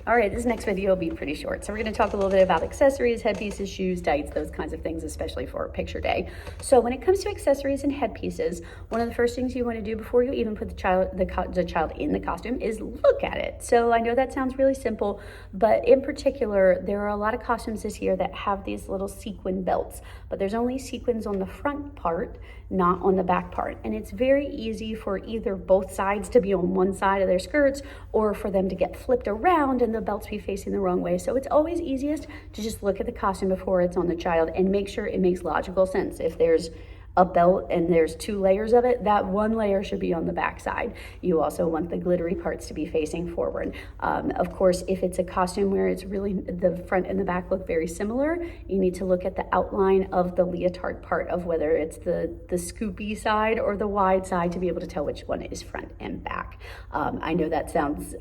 All right, this next video will be pretty short. So we're gonna talk a little bit about accessories, headpieces, shoes, tights, those kinds of things, especially for picture day. So when it comes to accessories and headpieces, one of the first things you wanna do before you even put the child in the costume is look at it. So I know that sounds really simple, but in particular, there are a lot of costumes this year that have these little sequin belts, but there's only sequins on the front part, not on the back part. And it's very easy for either both sides to be on one side of their skirts or for them to get flipped around and the belts be facing the wrong way. So it's always easiest to just look at the costume before it's on the child and make sure it makes logical sense. If there's a belt and there's 2 layers of it, that one layer should be on the back side. You also want the glittery parts to be facing forward. Of course, if it's a costume where it's really the front and the back look very similar, you need to look at the outline of the leotard part of whether it's the scoopy side or the wide side to be able to tell which one is front and back. I know that sounds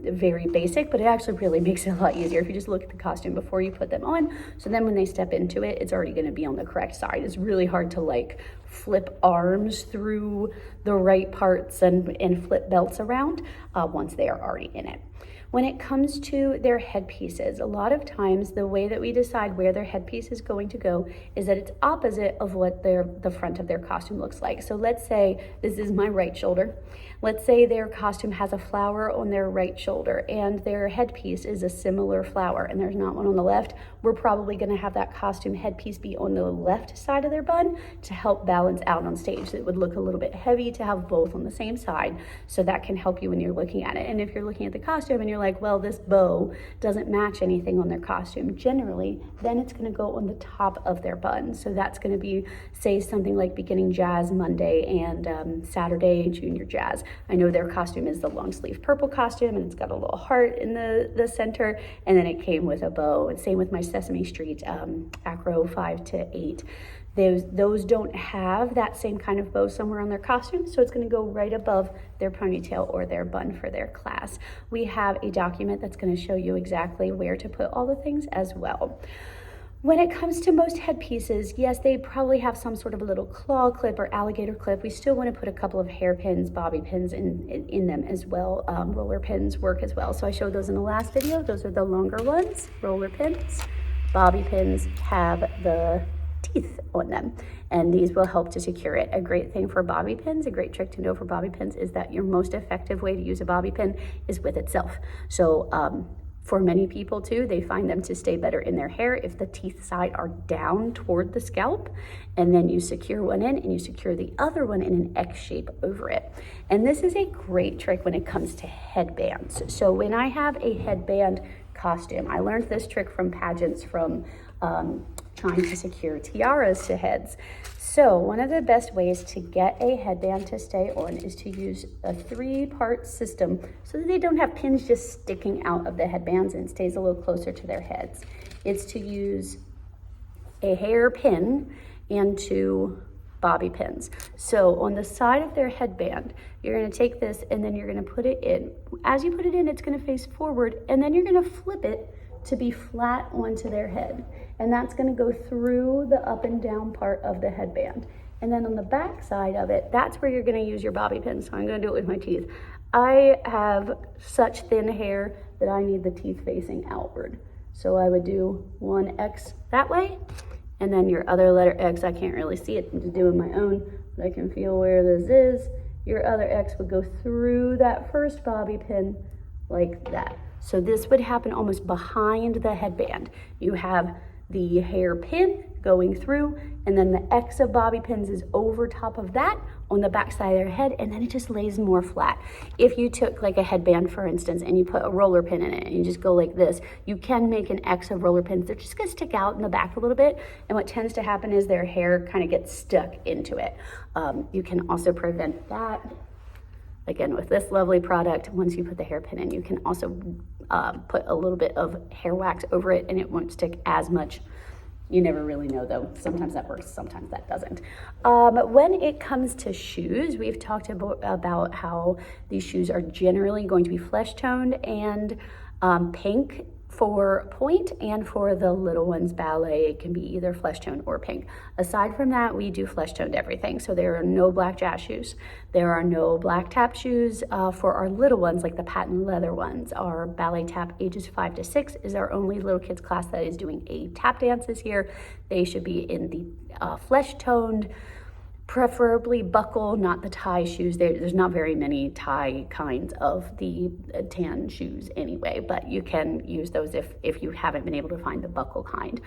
very basic, but it actually really makes it a lot easier if you just look at the costume before you put them on. So then when they step into it, it's already gonna be on the correct side. It's really hard to flip arms through the right parts and flip belts around once they are already in it. When it comes to their headpieces, a lot of times the way that we decide where their headpiece is going to go is that it's opposite of what the front of their costume looks like. So let's say this is my right shoulder. Let's say their costume has a flower on their right shoulder and their headpiece is a similar flower and there's not one on the left. We're probably gonna have that costume headpiece be on the left side of their bun to help balance out on stage. It would look a little bit heavy to have both on the same side. So that can help you when you're looking at it. And if you're looking at the costume and you're like, well, this bow doesn't match anything on their costume, generally, then it's gonna go on the top of their bun. So that's gonna be, say, something like beginning jazz Monday and Saturday junior jazz. I know their costume is the long sleeve purple costume and it's got a little heart in the center, and then it came with a bow. And same with my Sesame Street Acro 5 to 8. Those don't have that same kind of bow somewhere on their costume, so it's gonna go right above their ponytail or their bun for their class. We have a document that's gonna show you exactly where to put all the things as well. When it comes to most headpieces, yes, they probably have some sort of a little claw clip or alligator clip. We still want to put a couple of hairpins, bobby pins in them as well. Roller pins work as well. So I showed those in the last video. Those are the longer ones, roller pins. Bobby pins have the teeth on them, and these will help to secure it. A great thing for bobby pins, a great trick to know for bobby pins is that your most effective way to use a bobby pin is with itself. So for many people too, they find them to stay better in their hair if the teeth side are down toward the scalp, and then you secure one in and you secure the other one in an X shape over it. And this is a great trick when it comes to headbands. So when I have a headband costume, I learned this trick from pageants from trying to secure tiaras to heads. So one of the best ways to get a headband to stay on is to use a 3-part system so that they don't have pins just sticking out of the headbands and it stays a little closer to their heads. It's to use a hair pin and 2 bobby pins. So on the side of their headband, you're gonna take this and then you're gonna put it in. As you put it in, it's gonna face forward, and then you're gonna flip it to be flat onto their head. And that's gonna go through the up and down part of the headband. And then on the back side of it, that's where you're gonna use your bobby pin. So I'm gonna do it with my teeth. I have such thin hair that I need the teeth facing outward. So I would do one X that way, and then your other letter X, I can't really see it, I'm just doing my own, but I can feel where this is. Your other X would go through that first bobby pin like that. So this would happen almost behind the headband. You have the hair pin going through, and then the X of bobby pins is over top of that on the back side of their head, and then it just lays more flat. If you took like a headband, for instance, and you put a roller pin in it, and you just go like this, you can make an X of roller pins. They're just gonna stick out in the back a little bit, and what tends to happen is their hair kind of gets stuck into it. You can also prevent that. Again, with this lovely product, once you put the hairpin in, you can also put a little bit of hair wax over it and it won't stick as much. You never really know though. Sometimes that works, sometimes that doesn't. When it comes to shoes, we've talked about how these shoes are generally going to be flesh toned and pink For point and for the little ones ballet, it can be either flesh tone or pink. Aside from that, we do flesh toned everything. So there are no black jazz shoes. There are no black tap shoes for our little ones, like the patent leather ones. Our ballet tap ages 5 to 6 is our only little kids class that is doing a tap dance this year. They should be in the flesh toned, preferably buckle, not the tie shoes. There's not very many tie kinds of the tan shoes anyway, but you can use those if you haven't been able to find the buckle kind.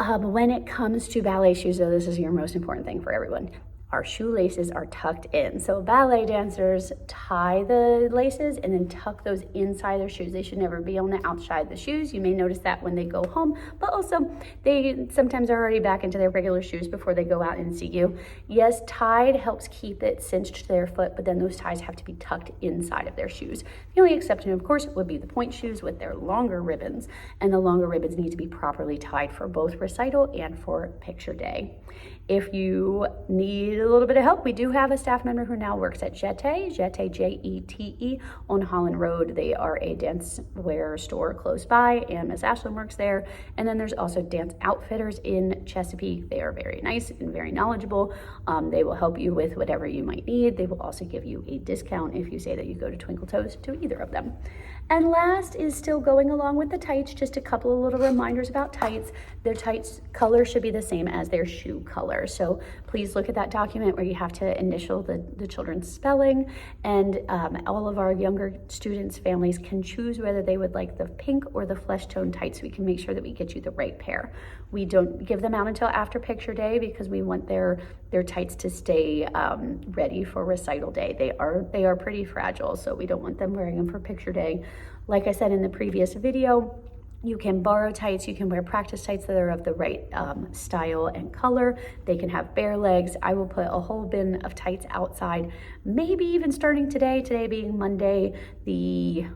When it comes to ballet shoes, though, this is your most important thing for everyone. Our shoelaces are tucked in. So ballet dancers tie the laces and then tuck those inside their shoes. They should never be on the outside of the shoes. You may notice that when they go home, but also they sometimes are already back into their regular shoes before they go out and see you. Yes, tied helps keep it cinched to their foot, but then those ties have to be tucked inside of their shoes. The only exception, of course, would be the point shoes with their longer ribbons, and the longer ribbons need to be properly tied for both recital and for picture day. If you need a little bit of help, we do have a staff member who now works at Jete, Jete, on Holland Road. They are a dance wear store close by, and Miss Ashlyn works there. And then there's also Dance Outfitters in Chesapeake. They are very nice and very knowledgeable. They will help you with whatever you might need. They will also give you a discount if you say that you go to Twinkle Toes to either of them. And last is still going along with the tights, just a couple of little reminders about tights. Their tights color should be the same as their shoe color. So please look at that document where you have to initial the children's spelling, and all of our younger students' families can choose whether they would like the pink or the flesh tone tights, so we can make sure that we get you the right pair. We don't give them out until after picture day because we want their tights to stay ready for recital day. They are pretty fragile, so we don't want them wearing them for picture day. Like I said in the previous video, you can borrow tights, you can wear practice tights that are of the right style and color. They can have bare legs. I will put a whole bin of tights outside, maybe even starting today being Monday, the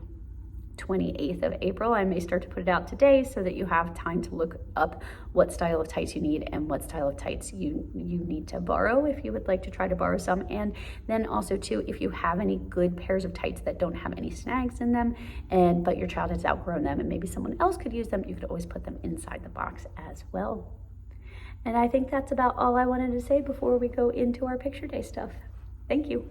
28th of April. I may start to put it out today so that you have time to look up what style of tights you need and what style of tights you need to borrow if you would like to try to borrow some. And then also too, if you have any good pairs of tights that don't have any snags in them, but your child has outgrown them and maybe someone else could use them, you could always put them inside the box as well. And I think that's about all I wanted to say before we go into our picture day stuff. Thank you.